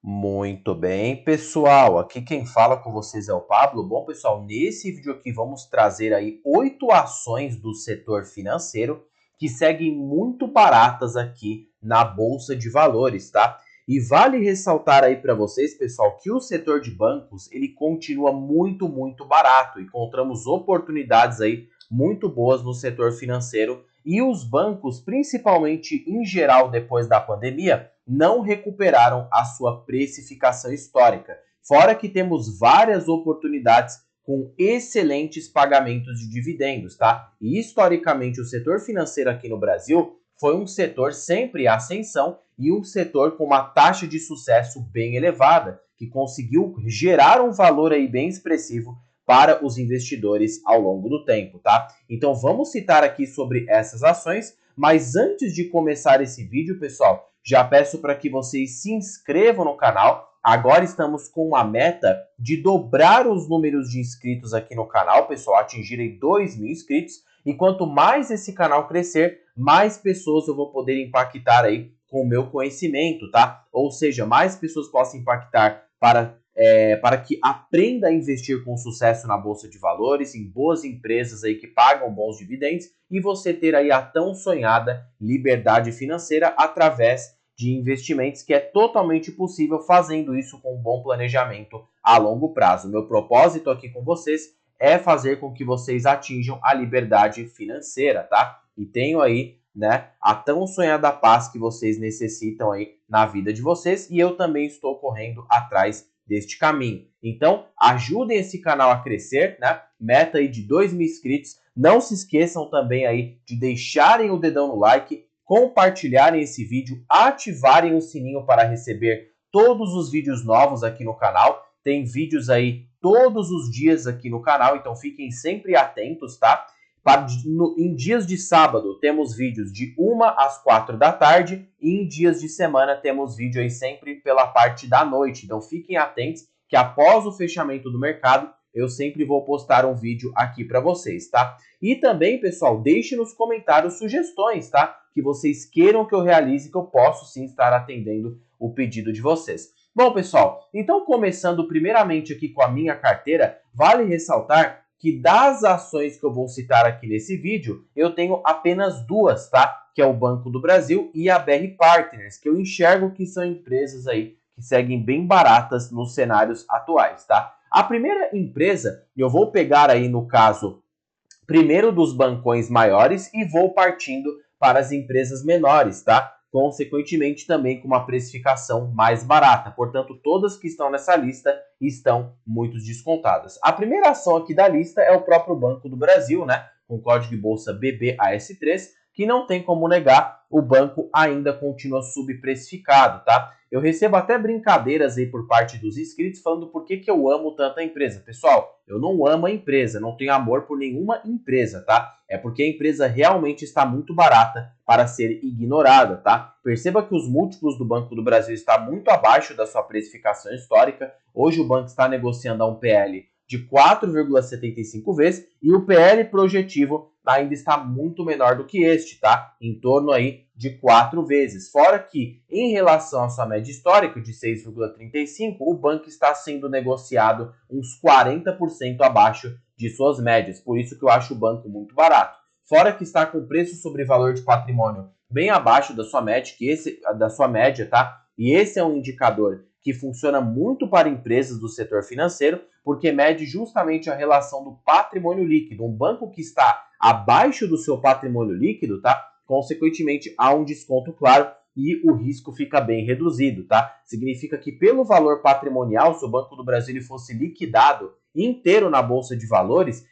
Muito bem, pessoal. Aqui quem fala com vocês é o Pablo. Bom, pessoal, nesse vídeo aqui vamos trazer aí 8 ações do setor financeiro que seguem muito baratas aqui na Bolsa de Valores, tá? E vale ressaltar aí para vocês, pessoal, que o setor de bancos, ele continua muito barato. Encontramos oportunidades aí muito boas no setor financeiro e os bancos, principalmente em geral depois da pandemia, não recuperaram a sua precificação histórica. Fora que temos várias oportunidades com excelentes pagamentos de dividendos, tá? E historicamente o setor financeiro aqui no Brasil foi um setor sempre em ascensão e um setor com uma taxa de sucesso bem elevada, que conseguiu gerar um valor aí bem expressivo para os investidores ao longo do tempo, tá? Então vamos citar aqui sobre essas ações, mas antes de começar esse vídeo, pessoal, já peço para que vocês se inscrevam no canal. Agora estamos com a meta de dobrar os números de inscritos aqui no canal, pessoal, atingirem 2.000 inscritos. E quanto mais esse canal crescer, mais pessoas eu vou poder impactar aí com o meu conhecimento, tá? Ou seja, mais pessoas possam impactar para que aprenda a investir com sucesso na Bolsa de Valores, em boas empresas aí que pagam bons dividendos e você ter aí a tão sonhada liberdade financeira através de investimentos, que é totalmente possível fazendo isso com um bom planejamento a longo prazo. Meu propósito aqui com vocês é fazer com que vocês atinjam a liberdade financeira, tá? E tenho aí, né, a tão sonhada paz que vocês necessitam aí na vida de vocês e eu também estou correndo atrás deste caminho. Então, ajudem esse canal a crescer, né? Meta aí de 2.000 inscritos. Não se esqueçam também aí de deixarem o dedão no like, compartilharem esse vídeo, ativarem o sininho para receber todos os vídeos novos aqui no canal. Tem vídeos aí todos os dias aqui no canal, então fiquem sempre atentos, tá? Em dias de sábado temos vídeos de 1 às 4 da tarde e em dias de semana temos vídeo aí sempre pela parte da noite. Então fiquem atentos que após o fechamento do mercado eu sempre vou postar um vídeo aqui para vocês, tá? E também, pessoal, deixe nos comentários sugestões, tá? Que vocês queiram que eu realize, que eu posso sim estar atendendo o pedido de vocês. Bom, pessoal, então começando primeiramente aqui com a minha carteira, vale ressaltar que das ações que eu vou citar aqui nesse vídeo, eu tenho apenas duas, tá? Que é o Banco do Brasil e a BR Partners, que eu enxergo que são empresas aí que seguem bem baratas nos cenários atuais, tá? A primeira empresa, eu vou pegar aí no caso, primeiro dos bancões maiores e vou partindo para as empresas menores, tá? Consequentemente também com uma precificação mais barata. Portanto, todas que estão nessa lista estão muito descontadas. A primeira ação aqui da lista é o próprio Banco do Brasil, né? Com código de bolsa BBAS3, que não tem como negar, o banco ainda continua subprecificado, tá? Eu recebo até brincadeiras aí por parte dos inscritos falando por que eu amo tanto a empresa. Pessoal, eu não amo a empresa, não tenho amor por nenhuma empresa, tá? É porque a empresa realmente está muito barata para ser ignorada, tá? Perceba que os múltiplos do Banco do Brasil estão muito abaixo da sua precificação histórica. Hoje o banco está negociando a um PL de 4,75 vezes e o PL projetivo ainda está muito menor do que este, tá? Em torno aí de 4 vezes. Fora que, em relação à sua média histórica de 6,35, o banco está sendo negociado uns 40% abaixo de suas médias. Por isso que eu acho o banco muito barato. Fora que está com preço sobre valor de patrimônio bem abaixo da sua média, tá? E esse é um indicador que funciona muito para empresas do setor financeiro, porque mede justamente a relação do patrimônio líquido. Um banco que está abaixo do seu patrimônio líquido, tá? Consequentemente, há um desconto claro e o risco fica bem reduzido, tá? Significa que pelo valor patrimonial, se o Banco do Brasil ele fosse liquidado inteiro na Bolsa de Valores,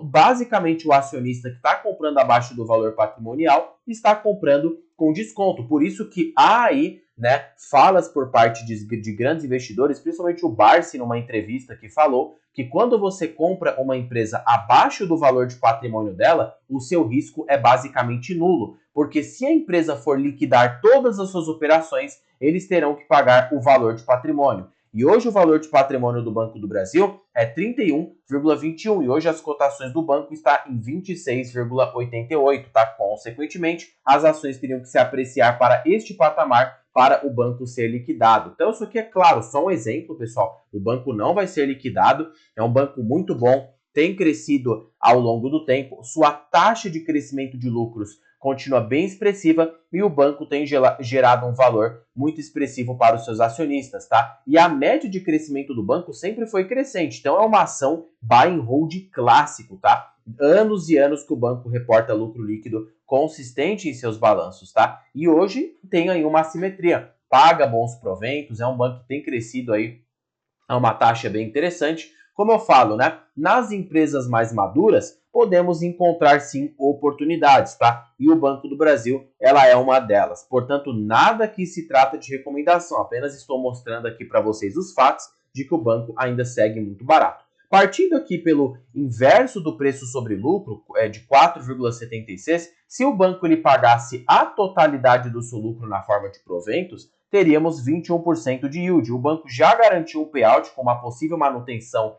basicamente o acionista que está comprando abaixo do valor patrimonial está comprando com desconto. Por isso que há aí, né, falas por parte de grandes investidores, principalmente o Barsi numa entrevista que falou que quando você compra uma empresa abaixo do valor de patrimônio dela, o seu risco é basicamente nulo, porque se a empresa for liquidar todas as suas operações, eles terão que pagar o valor de patrimônio. E hoje o valor de patrimônio do Banco do Brasil é 31,21 e hoje as cotações do banco estão em 26,88, tá? Consequentemente, as ações teriam que se apreciar para este patamar para o banco ser liquidado. Então isso aqui é claro, só um exemplo, pessoal. O banco não vai ser liquidado, é um banco muito bom, tem crescido ao longo do tempo, sua taxa de crescimento de lucros continua bem expressiva e o banco tem gerado um valor muito expressivo para os seus acionistas, tá? E a média de crescimento do banco sempre foi crescente, então é uma ação buy and hold clássico, tá? Anos e anos que o banco reporta lucro líquido consistente em seus balanços, tá? E hoje tem aí uma assimetria, paga bons proventos, é um banco que tem crescido aí a uma taxa bem interessante. Como eu falo, né? Nas empresas mais maduras, podemos encontrar sim oportunidades, tá? E o Banco do Brasil, ela é uma delas. Portanto, nada aqui se trata de recomendação, apenas estou mostrando aqui para vocês os fatos de que o banco ainda segue muito barato. Partindo aqui pelo inverso do preço sobre lucro, de 4,76, se o banco ele pagasse a totalidade do seu lucro na forma de proventos, teríamos 21% de yield. O banco já garantiu um payout com uma possível manutenção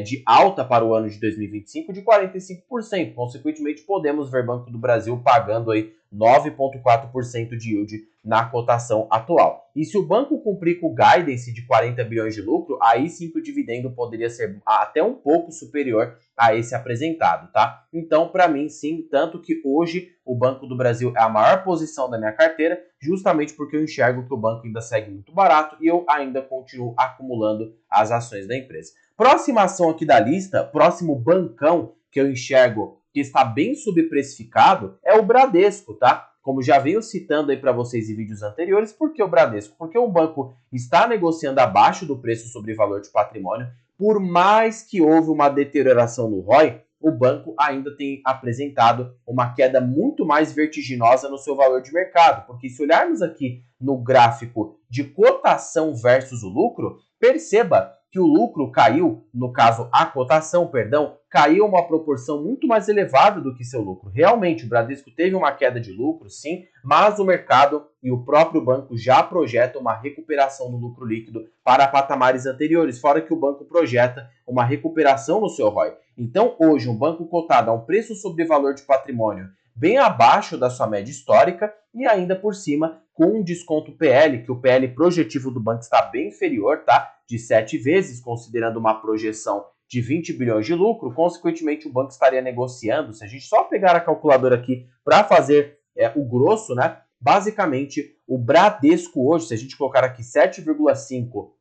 de alta para o ano de 2025 de 45%. Consequentemente, podemos ver Banco do Brasil pagando aí 9,4% de yield na cotação atual. E se o banco cumprir com o guidance de 40 bilhões de lucro, aí sim que o dividendo poderia ser até um pouco superior a esse apresentado, tá? Então, para mim, sim, tanto que hoje o Banco do Brasil é a maior posição da minha carteira, justamente porque eu enxergo que o banco ainda segue muito barato e eu ainda continuo acumulando as ações da empresa. Próxima ação aqui da lista, próximo bancão que eu enxergo que está bem subprecificado é o Bradesco, tá? Como já venho citando aí para vocês em vídeos anteriores, por que o Bradesco? Porque o banco está negociando abaixo do preço sobre valor de patrimônio, por mais que houve uma deterioração no ROI, o banco ainda tem apresentado uma queda muito mais vertiginosa no seu valor de mercado, porque se olharmos aqui no gráfico de cotação versus o lucro, perceba que o lucro caiu, no caso a cotação, perdão, caiu uma proporção muito mais elevada do que seu lucro. Realmente, o Bradesco teve uma queda de lucro, sim, mas o mercado e o próprio banco já projetam uma recuperação no lucro líquido para patamares anteriores, fora que o banco projeta uma recuperação no seu ROI. Então, hoje, um banco cotado a um preço sobre valor de patrimônio bem abaixo da sua média histórica e ainda por cima com um desconto PL, que o PL projetivo do banco está bem inferior, tá? De 7 vezes, considerando uma projeção de 20 bilhões de lucro, consequentemente o banco estaria negociando, se a gente só pegar a calculadora aqui para fazer o grosso, né? Basicamente, o Bradesco hoje, se a gente colocar aqui 7,5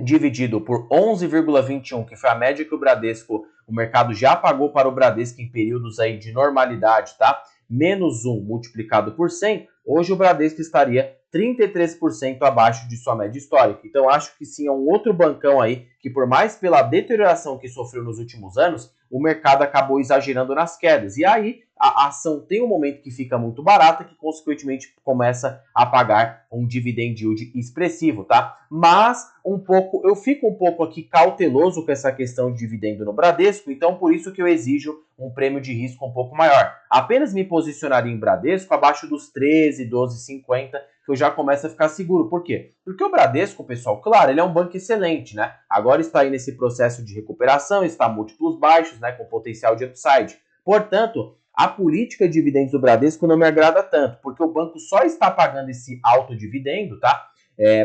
dividido por 11,21, que foi a média que o mercado já pagou para o Bradesco em períodos aí de normalidade, tá? Menos 1 multiplicado por 100, hoje o Bradesco estaria 33% abaixo de sua média histórica. Então, acho que sim, é um outro bancão aí que, por mais pela deterioração que sofreu nos últimos anos, o mercado acabou exagerando nas quedas. E aí, a ação tem um momento que fica muito barata, que consequentemente começa a pagar um dividend yield expressivo, tá? Mas eu fico um pouco aqui cauteloso com essa questão de dividendo no Bradesco, então por isso que eu exijo um prêmio de risco um pouco maior. Apenas me posicionaria em Bradesco abaixo dos 13, 12,50, que eu já começo a ficar seguro. Por quê? Porque o Bradesco, pessoal, claro, ele é um banco excelente, né? Agora está aí nesse processo de recuperação, está a múltiplos baixos, né, com potencial de upside. Portanto, a política de dividendos do Bradesco não me agrada tanto, porque o banco só está pagando esse alto dividendo, tá?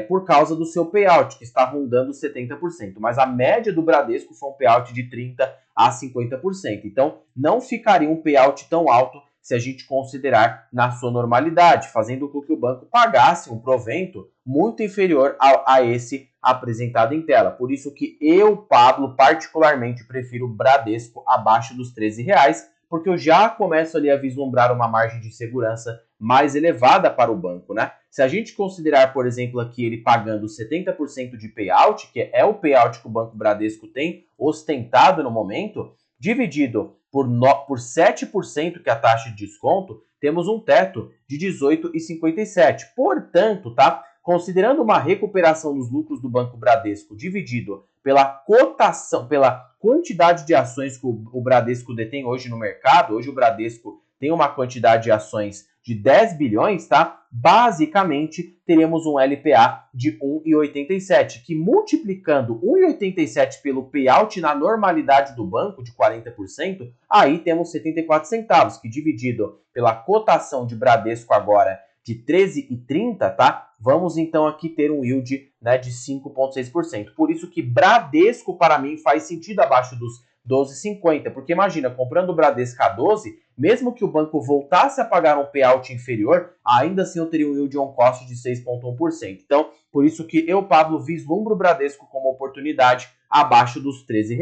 Por causa do seu payout, que está rondando 70%. Mas a média do Bradesco foi um payout de 30% a 50%. Então, não ficaria um payout tão alto se a gente considerar na sua normalidade, fazendo com que o banco pagasse um provento muito inferior a esse apresentado em tela. Por isso que eu, Pablo, particularmente prefiro o Bradesco abaixo dos R$13, porque eu já começo ali a vislumbrar uma margem de segurança mais elevada para o banco, né? Se a gente considerar, por exemplo, aqui ele pagando 70% de payout, que é o payout que o Banco Bradesco tem ostentado no momento, dividido por 7%, que é a taxa de desconto, temos um teto de 18,57. Portanto, tá? Considerando uma recuperação dos lucros do Banco Bradesco dividido pela cotação, pela quantidade de ações que o Bradesco detém hoje no mercado, hoje o Bradesco tem uma quantidade de ações de 10 bilhões, tá? Basicamente, teremos um LPA de 1,87, que multiplicando 1,87 pelo payout na normalidade do banco de 40%, aí temos 74 centavos, que dividido pela cotação de Bradesco agora de 13,30, tá? vamos então aqui ter um yield, né, de 5,6%. Por isso que Bradesco, para mim, faz sentido abaixo dos 12,50, porque imagina, comprando o Bradesco a 12, mesmo que o banco voltasse a pagar um payout inferior, ainda assim eu teria um yield on cost de 6,1%. Então, por isso que eu, Pablo, vislumbro o Bradesco como oportunidade abaixo dos R$ 13,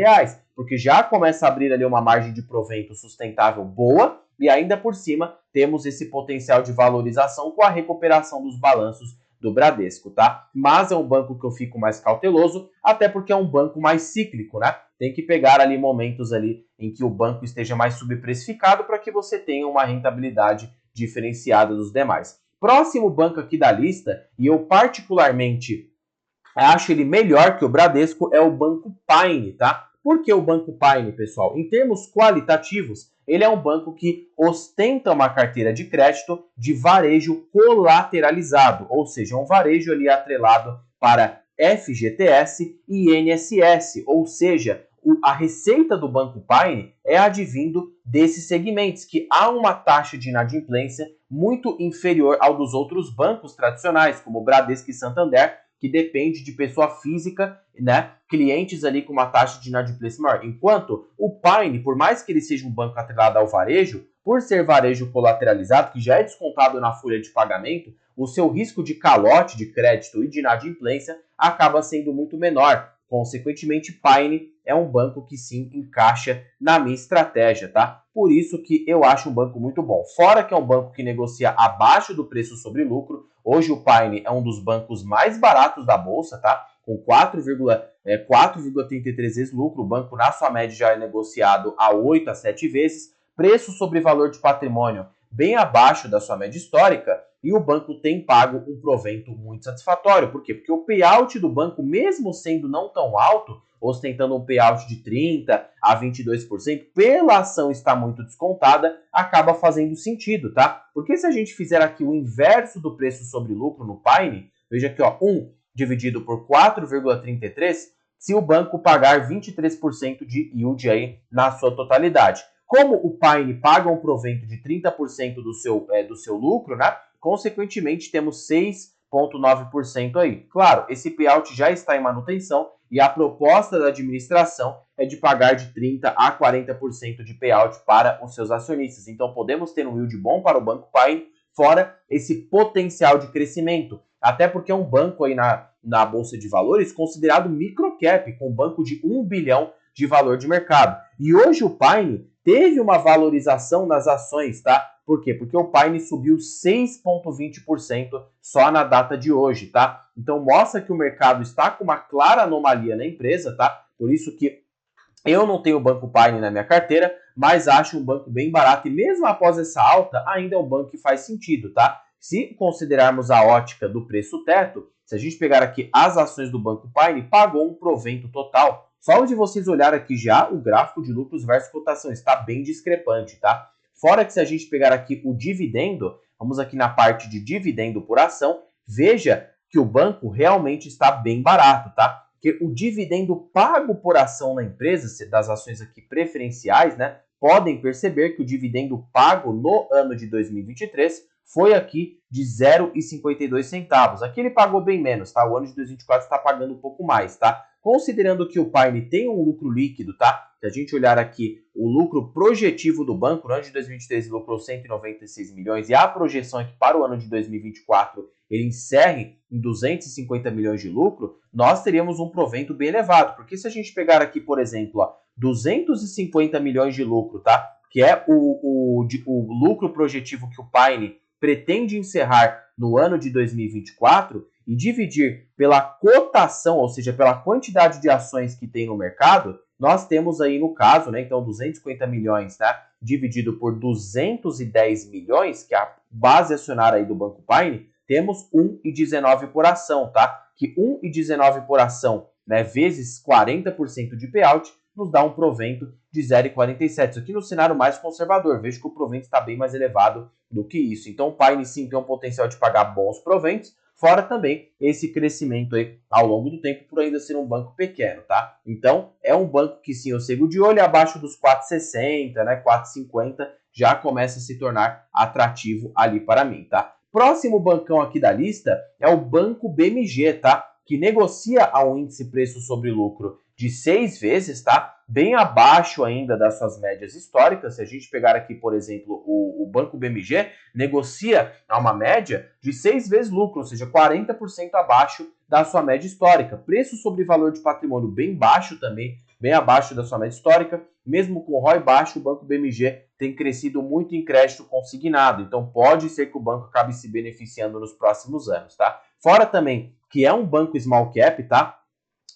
porque já começa a abrir ali uma margem de provento sustentável boa, e ainda por cima temos esse potencial de valorização com a recuperação dos balanços do Bradesco, tá? Mas é um banco que eu fico mais cauteloso, até porque é um banco mais cíclico, né? Tem que pegar ali momentos ali em que o banco esteja mais subprecificado para que você tenha uma rentabilidade diferenciada dos demais. Próximo banco aqui da lista, e eu particularmente acho ele melhor que o Bradesco, é o Banco Paine, tá? Por que o Banco Paine, pessoal? Em termos qualitativos, ele é um banco que ostenta uma carteira de crédito de varejo colateralizado, ou seja, um varejo ali atrelado para FGTS e INSS, ou seja, a receita do Banco Paine é advindo desses segmentos, que há uma taxa de inadimplência muito inferior ao dos outros bancos tradicionais, como Bradesco e Santander, que depende de pessoa física, né, clientes ali com uma taxa de inadimplência maior. Enquanto o Paine, por mais que ele seja um banco atrelado ao varejo, por ser varejo colateralizado, que já é descontado na folha de pagamento, o seu risco de calote de crédito e de inadimplência acaba sendo muito menor. Consequentemente, Paine é um banco que sim encaixa na minha estratégia, tá? Por isso que eu acho um banco muito bom. Fora que é um banco que negocia abaixo do preço sobre lucro. Hoje o Paine é um dos bancos mais baratos da bolsa, tá? Com 4,33 vezes lucro. O banco, na sua média, já é negociado a 8 a 7 vezes. Preço sobre valor de patrimônio bem abaixo da sua média histórica. E o banco tem pago um provento muito satisfatório. Por quê? Porque o payout do banco, mesmo sendo não tão alto, ostentando um payout de 30% a 22%, pela ação estar muito descontada, acaba fazendo sentido, tá? Porque se a gente fizer aqui o inverso do preço sobre lucro no Paine, veja aqui, ó, 1 dividido por 4,33, se o banco pagar 23% de yield aí na sua totalidade. Como o Paine paga um provento de 30% do seu lucro, né? Consequentemente, temos 6,9% aí. Claro, esse payout já está em manutenção e a proposta da administração é de pagar de 30% a 40% de payout para os seus acionistas. Então, podemos ter um yield bom para o Banco Paine, fora esse potencial de crescimento. Até porque é um banco aí na Bolsa de Valores considerado microcap, com um banco de 1 bilhão de valor de mercado. E hoje o Paine teve uma valorização nas ações, tá? Por quê? Porque o Paine subiu 6,20% só na data de hoje, tá? Então mostra que o mercado está com uma clara anomalia na empresa, tá? Por isso que eu não tenho o Banco Paine na minha carteira, mas acho um banco bem barato e mesmo após essa alta, ainda é um banco que faz sentido, tá? Se considerarmos a ótica do preço teto, se a gente pegar aqui as ações do Banco Paine, pagou um provento total. Só de vocês olhar aqui já, o gráfico de lucros versus cotação está bem discrepante, tá? Fora que se a gente pegar aqui o dividendo, vamos aqui na parte de dividendo por ação, veja que o banco realmente está bem barato, tá? Porque o dividendo pago por ação na empresa, das ações aqui preferenciais, né? Podem perceber que o dividendo pago no ano de 2023 foi aqui de 0,52 centavos. Aqui ele pagou bem menos, tá? O ano de 2024 está pagando um pouco mais, tá? Considerando que o Paine tem um lucro líquido, tá? Se a gente olhar aqui o lucro projetivo do banco, no ano de 2023 ele lucrou 196 milhões e a projeção é que para o ano de 2024 ele encerre em 250 milhões de lucro, nós teríamos um provento bem elevado. Porque se a gente pegar aqui, por exemplo, ó, 250 milhões de lucro, tá? Que é o lucro projetivo que o Paine pretende encerrar no ano de 2024 e dividir pela cotação, ou seja, pela quantidade de ações que tem no mercado, nós temos aí no caso, né, então 250 milhões, tá, dividido por 210 milhões, que é a base acionária aí do Banco Paine, temos 1,19 por ação, tá? Que 1,19 por ação, né, vezes 40% de payout, nos dá um provento de 0,47. Isso aqui no cenário mais conservador. Vejo que o provento está bem mais elevado do que isso. Então o Paine sim tem um potencial de pagar bons proventos, fora também esse crescimento aí ao longo do tempo por ainda ser um banco pequeno, tá? Então é um banco que sim eu sigo de olho, abaixo dos 4,60, né, 4,50 já começa a se tornar atrativo ali para mim, tá? Próximo bancão aqui da lista é o Banco BMG, tá? Que negocia ao índice preço sobre lucro de 6 vezes, tá? Bem abaixo ainda das suas médias históricas. Se a gente pegar aqui, por exemplo, o Banco BMG, negocia a uma média de 6 vezes lucro, ou seja, 40% abaixo da sua média histórica. Preço sobre valor de patrimônio bem baixo também, bem abaixo da sua média histórica. Mesmo com o ROI baixo, o Banco BMG tem crescido muito em crédito consignado. Então pode ser que o banco acabe se beneficiando nos próximos anos, tá? Fora também que é um banco small cap, tá?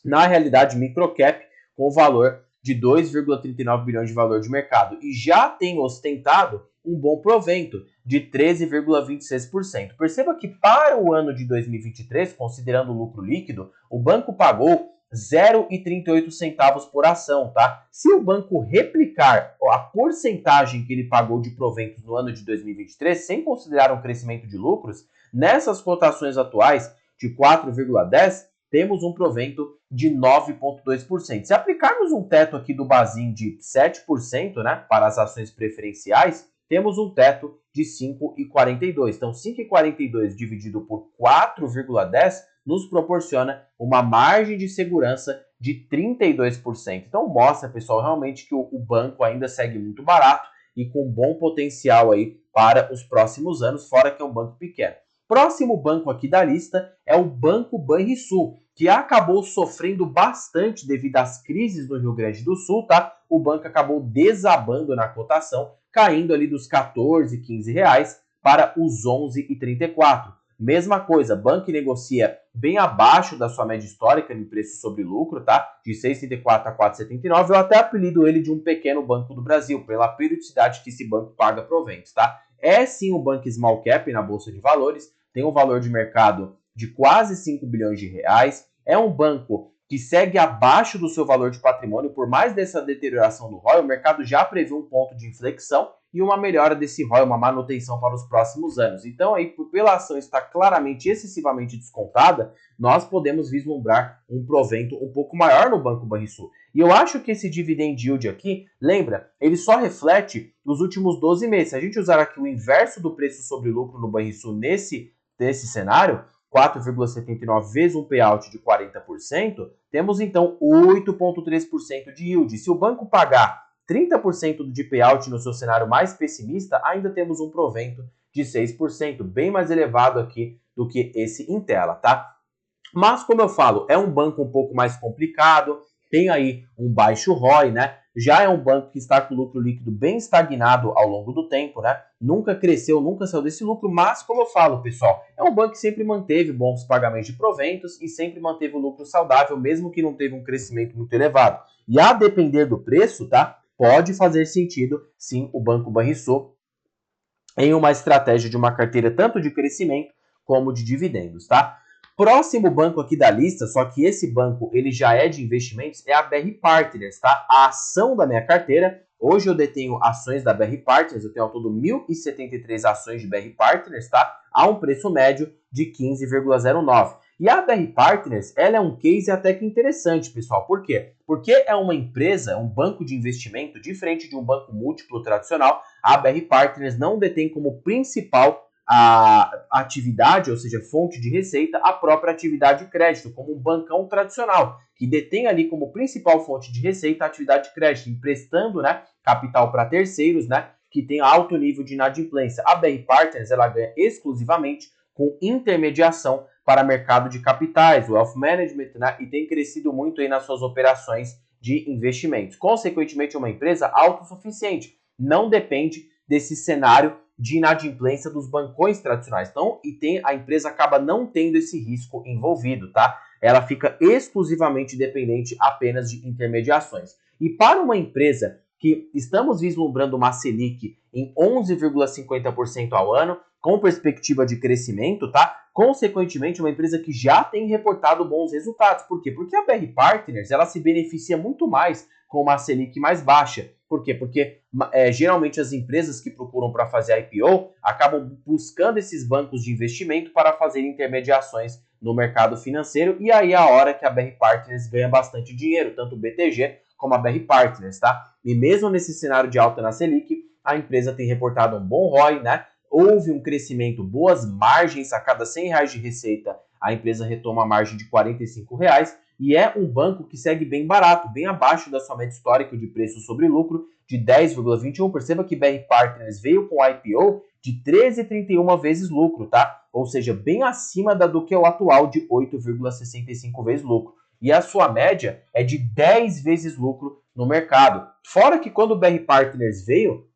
Na realidade micro cap, com o valor de 2,39 bilhões de valor de mercado e já tem ostentado um bom provento de 13,26%. Perceba que para o ano de 2023, considerando o lucro líquido, o banco pagou 0,38 centavos por ação, tá? Se o banco replicar a porcentagem que ele pagou de proventos no ano de 2023, sem considerar um crescimento de lucros, nessas cotações atuais de 4,10, temos um provento de 9,2%. Se aplicarmos um teto aqui do Bazin de 7%, né, para as ações preferenciais, temos um teto de 5,42. Então, 5,42 dividido por 4,10 nos proporciona uma margem de segurança de 32%. Então, mostra, pessoal, realmente que o banco ainda segue muito barato e com bom potencial aí para os próximos anos, fora que é um banco pequeno. Próximo banco aqui da lista é o Banco Banrisul, que acabou sofrendo bastante devido às crises no Rio Grande do Sul, tá? O banco acabou desabando na cotação, caindo ali dos 14, 15 reais para os 11,34. Mesma coisa, banco negocia bem abaixo da sua média histórica de preço sobre lucro, tá? De 6,34 a 4,79. Eu até apelido ele de um pequeno banco do Brasil, pela periodicidade que esse banco paga proventos, tá? É sim um banco small cap na Bolsa de Valores, tem um valor de mercado de quase 5 bilhões de reais, é um banco que segue abaixo do seu valor de patrimônio. Por mais dessa deterioração do ROI, o mercado já prevê um ponto de inflexão e uma melhora desse ROI, uma manutenção para os próximos anos. Então, aí, pela ação estar claramente, excessivamente descontada, nós podemos vislumbrar um provento um pouco maior no Banco Banrisul. E eu acho que esse dividend yield aqui, lembra, ele só reflete os últimos 12 meses. Se a gente usar aqui o inverso do preço sobre lucro no Banrisul nesse cenário, 4,79 vezes um payout de 40%, temos então 8,3% de yield. Se o banco pagar 30% de payout no seu cenário mais pessimista, ainda temos um provento de 6%, bem mais elevado aqui do que esse em tela, tá? Mas, como eu falo, é um banco um pouco mais complicado, tem aí um baixo ROI, né? Já é um banco que está com o lucro líquido bem estagnado ao longo do tempo, né? Nunca cresceu, nunca saiu desse lucro, mas, como eu falo, pessoal, é um banco que sempre manteve bons pagamentos de proventos e sempre manteve o lucro saudável, mesmo que não teve um crescimento muito elevado. E a depender do preço, tá? Pode fazer sentido, sim, o Banco Banrisul em uma estratégia de uma carteira tanto de crescimento como de dividendos, tá? Próximo banco aqui da lista, só que esse banco ele já é de investimentos, é a BR Partners, tá? A ação da minha carteira, hoje eu detenho ações da BR Partners, eu tenho ao todo 1.073 ações de BR Partners, tá? A um preço médio de 15,09. E a BR Partners, ela é um case até que interessante, pessoal. Por quê? Porque é uma empresa, um banco de investimento, diferente de um banco múltiplo tradicional. A BR Partners não detém como principal a atividade, ou seja, fonte de receita, a própria atividade de crédito, como um bancão tradicional, que detém ali como principal fonte de receita a atividade de crédito, emprestando, né, capital para terceiros, né, que tem alto nível de inadimplência. A BR Partners, ela ganha exclusivamente com intermediação para mercado de capitais, wealth management, né, e tem crescido muito aí nas suas operações de investimentos. Consequentemente, é uma empresa autossuficiente, não depende desse cenário de inadimplência dos bancões tradicionais. Então, a empresa acaba não tendo esse risco envolvido, tá? Ela fica exclusivamente dependente apenas de intermediações. E para uma empresa que estamos vislumbrando uma Selic em 11,50% ao ano, com perspectiva de crescimento, tá? Consequentemente, uma empresa que já tem reportado bons resultados. Por quê? Porque a BR Partners, ela se beneficia muito mais com uma Selic mais baixa. Por quê? Porque geralmente as empresas que procuram para fazer IPO acabam buscando esses bancos de investimento para fazer intermediações no mercado financeiro, e aí é a hora que a BR Partners ganha bastante dinheiro, tanto o BTG como a BR Partners, tá? E mesmo nesse cenário de alta na Selic, a empresa tem reportado um bom ROI, né? houve um crescimento, boas margens, a cada R$ 100 de receita, a empresa retoma a margem de R$ 45, e é um banco que segue bem barato, bem abaixo da sua média histórica de preço sobre lucro de 10,21. Perceba que BR Partners veio com IPO de 13,31 vezes lucro, tá? Ou seja, bem acima do que é o atual de 8,65 vezes lucro. E a sua média é de 10 vezes lucro no mercado. Fora que quando o BR Partners veio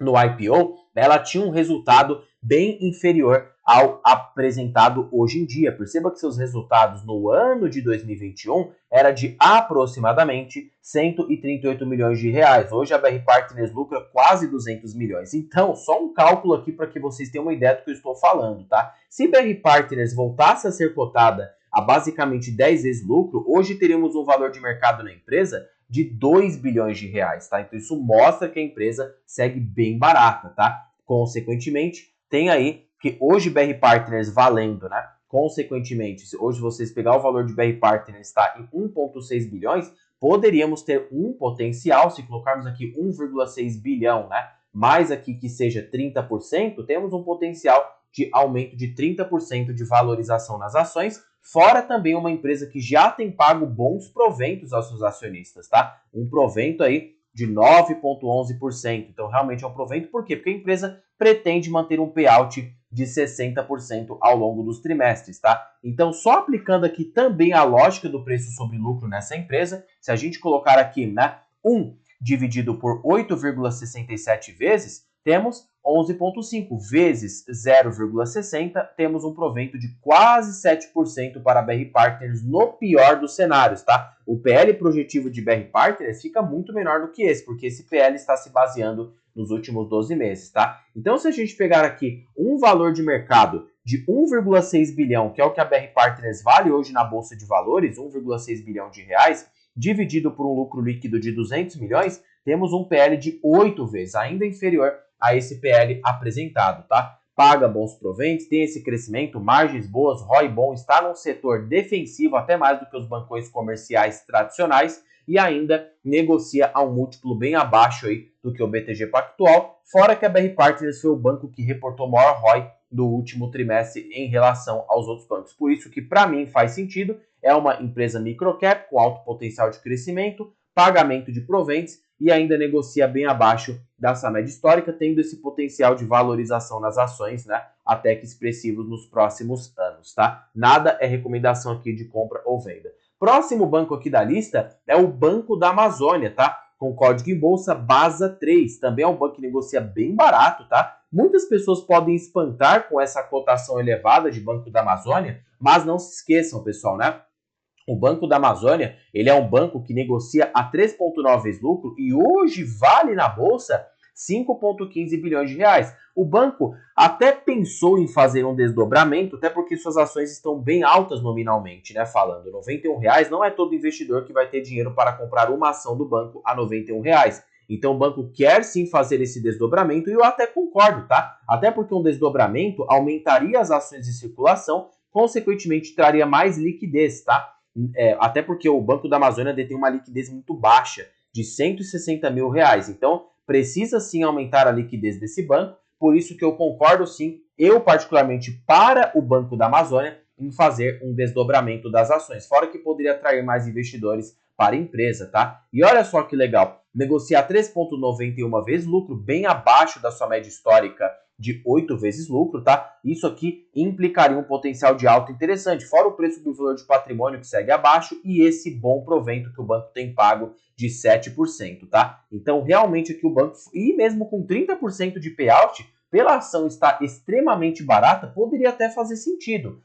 no IPO, ela tinha um resultado bem inferior ao apresentado hoje em dia. Perceba que seus resultados no ano de 2021 era de aproximadamente 138 milhões de reais. Hoje a BR Partners lucra quase 200 milhões. Então, só um cálculo aqui para que vocês tenham uma ideia do que eu estou falando, tá? Se BR Partners voltasse a ser cotada a basicamente 10 vezes lucro, hoje teríamos um valor de mercado na empresa de 2 bilhões de reais, tá? Então isso mostra que a empresa segue bem barata, tá? Consequentemente, tem aí que hoje BR Partners valendo, né? Consequentemente, se hoje vocês pegar o valor de BR Partners está em 1,6 bilhões, poderíamos ter um potencial, se colocarmos aqui 1,6 bilhão, né? Mais aqui que seja 30%, temos um potencial de aumento de 30% de valorização nas ações, fora também uma empresa que já tem pago bons proventos aos seus acionistas, tá? Um provento aí de 9,11%. Então, realmente é um provento. Por quê? Porque a empresa pretende manter um payout de 60% ao longo dos trimestres, tá? Então, só aplicando aqui também a lógica do preço sobre lucro nessa empresa, se a gente colocar aqui, né, 1 dividido por 8,67 vezes, temos 11,5 vezes 0,60, temos um provento de quase 7% para a BR Partners no pior dos cenários, tá? O PL projetivo de BR Partners fica muito menor do que esse, porque esse PL está se baseando nos últimos 12 meses, tá? Então, se a gente pegar aqui um valor de mercado de 1,6 bilhão, que é o que a BR Partners vale hoje na Bolsa de Valores, 1,6 bilhão de reais, dividido por um lucro líquido de 200 milhões, temos um PL de 8 vezes, ainda inferior a esse PL apresentado, tá? Paga bons proventos, tem esse crescimento, margens boas, ROI bom, está num setor defensivo até mais do que os bancões comerciais tradicionais e ainda negocia a um múltiplo bem abaixo aí do que o BTG Pactual, fora que a BR Partners foi o banco que reportou maior ROI do último trimestre em relação aos outros bancos. Por isso que para mim faz sentido, é uma empresa microcap com alto potencial de crescimento, pagamento de proventos e ainda negocia bem abaixo dessa média histórica, tendo esse potencial de valorização nas ações, né, até que expressivos nos próximos anos, tá? Nada é recomendação aqui de compra ou venda. Próximo banco aqui da lista é o Banco da Amazônia, tá? Com código em bolsa BASA3, também é um banco que negocia bem barato, tá? Muitas pessoas podem espantar com essa cotação elevada de Banco da Amazônia, mas não se esqueçam, pessoal, né? O Banco da Amazônia, ele é um banco que negocia a 3,9 vezes lucro e hoje vale na bolsa 5,15 bilhões de reais. O banco até pensou em fazer um desdobramento, até porque suas ações estão bem altas nominalmente, né? Falando, R$ 91 não é todo investidor que vai ter dinheiro para comprar uma ação do banco a R$ 91. Então o banco quer sim fazer esse desdobramento e eu até concordo, tá? Até porque um desdobramento aumentaria as ações de circulação, consequentemente traria mais liquidez, tá? Até porque o Banco da Amazônia detém uma liquidez muito baixa, de R$ 160 mil. Então, precisa sim aumentar a liquidez desse banco, por isso que eu concordo sim, eu particularmente para o Banco da Amazônia, em fazer um desdobramento das ações, fora que poderia atrair mais investidores para a empresa, tá? E olha só que legal, negociar 3,91 vezes lucro, bem abaixo da sua média histórica de 8 vezes lucro, tá? Isso aqui implicaria um potencial de alta interessante, fora o preço do valor de patrimônio que segue abaixo e esse bom provento que o banco tem pago de 7%, tá? Então, realmente aqui o banco, e mesmo com 30% de payout, pela ação estar extremamente barata, poderia até fazer sentido.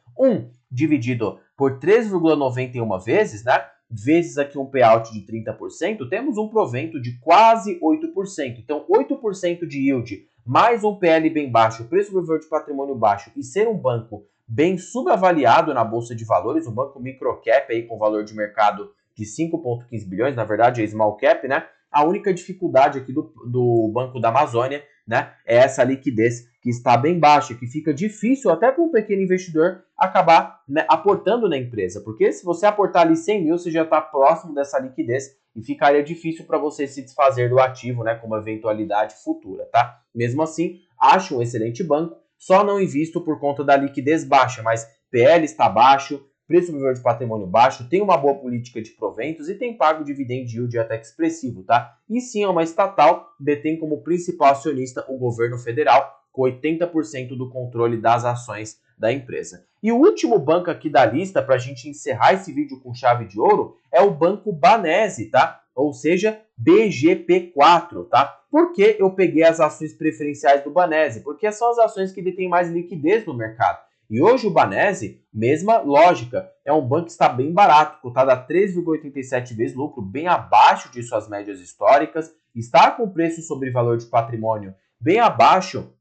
Dividido por 3,91 vezes, né? Vezes aqui um payout de 30%, temos um provento de quase 8%. Então, 8% de yield, mais um PL bem baixo, preço do valor de patrimônio baixo e ser um banco bem subavaliado na Bolsa de Valores, um banco microcap aí com valor de mercado de 5,15 bilhões, na verdade é small cap, né? A única dificuldade aqui do Banco da Amazônia, né, é essa liquidez que está bem baixa, que fica difícil até para um pequeno investidor acabar, né, aportando na empresa, porque se você aportar ali 100 mil, você já está próximo dessa liquidez e ficaria difícil para você se desfazer do ativo, né, com uma eventualidade futura, tá? Mesmo assim, acho um excelente banco, só não invisto por conta da liquidez baixa, mas PL está baixo, preço sobre valor de patrimônio baixo, tem uma boa política de proventos e tem pago dividend yield até que expressivo, tá? E sim, é uma estatal, detém como principal acionista o governo federal, com 80% do controle das ações da empresa. E o último banco aqui da lista, para a gente encerrar esse vídeo com chave de ouro, é o Banco Banese, tá? Ou seja, BGP4, tá? Por que eu peguei as ações preferenciais do Banese? Porque são as ações que detêm mais liquidez no mercado. E hoje o Banese, mesma lógica, é um banco que está bem barato, cotado a 3,87 vezes lucro, bem abaixo de suas médias históricas, está com preço sobre valor de patrimônio bem abaixo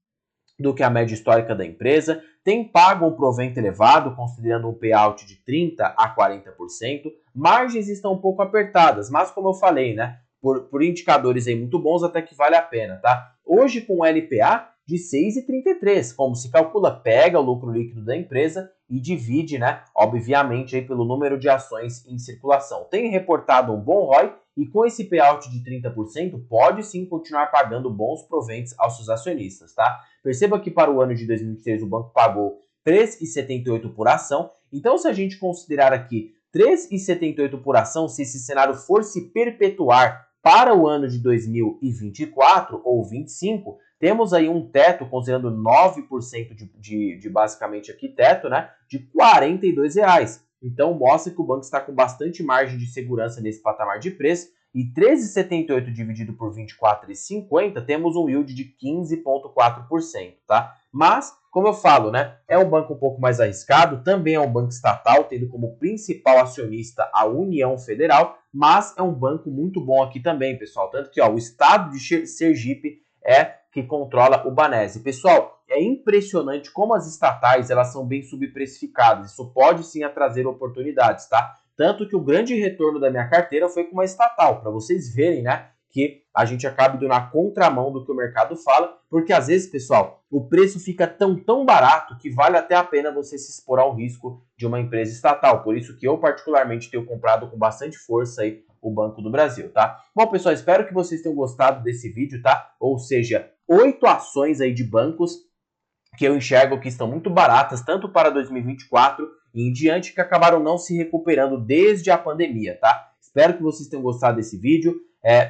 do que a média histórica da empresa, tem pago um provento elevado, considerando um payout de 30% a 40%, margens estão um pouco apertadas, mas como eu falei, né, por indicadores aí muito bons, até que vale a pena, tá? Hoje com LPA de 6,33, como se calcula, pega o lucro líquido da empresa e divide, né, obviamente, aí pelo número de ações em circulação. Tem reportado um bom ROI e com esse payout de 30%, pode sim continuar pagando bons proventos aos seus acionistas, tá? Perceba que para o ano de 2023 o banco pagou R$ 3,78 por ação, então se a gente considerar aqui R$ 3,78 por ação, se esse cenário for se perpetuar para o ano de 2024 ou 2025, temos aí um teto, considerando 9% de basicamente aqui teto, né, de R$ 42. Então mostra que o banco está com bastante margem de segurança nesse patamar de preço. E 13,78 dividido por 24,50, temos um yield de 15,4%, tá? Mas, como eu falo, né, é um banco um pouco mais arriscado, também é um banco estatal, tendo como principal acionista a União Federal, mas é um banco muito bom aqui também, pessoal. Tanto que ó, o estado de Sergipe é que controla o Banese. Pessoal, é impressionante como as estatais elas são bem subprecificadas. Isso pode sim trazer oportunidades, tá? Tanto que o grande retorno da minha carteira foi com uma estatal, para vocês verem, né, que a gente acaba indo na contramão do que o mercado fala, porque às vezes, pessoal, o preço fica tão barato que vale até a pena você se expor ao risco de uma empresa estatal. Por isso que eu particularmente tenho comprado com bastante força aí o Banco do Brasil, tá? Bom, pessoal, espero que vocês tenham gostado desse vídeo, tá? Ou seja, 8 ações aí de bancos que eu enxergo que estão muito baratas, tanto para 2024 e em diante, que acabaram não se recuperando desde a pandemia, tá? Espero que vocês tenham gostado desse vídeo.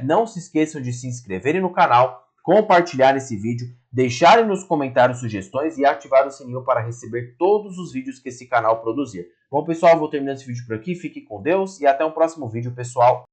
Não se esqueçam de se inscreverem no canal, compartilhar esse vídeo, deixarem nos comentários sugestões e ativar o sininho para receber todos os vídeos que esse canal produzir. Bom, pessoal, vou terminando esse vídeo por aqui. Fique com Deus e até o próximo vídeo, pessoal.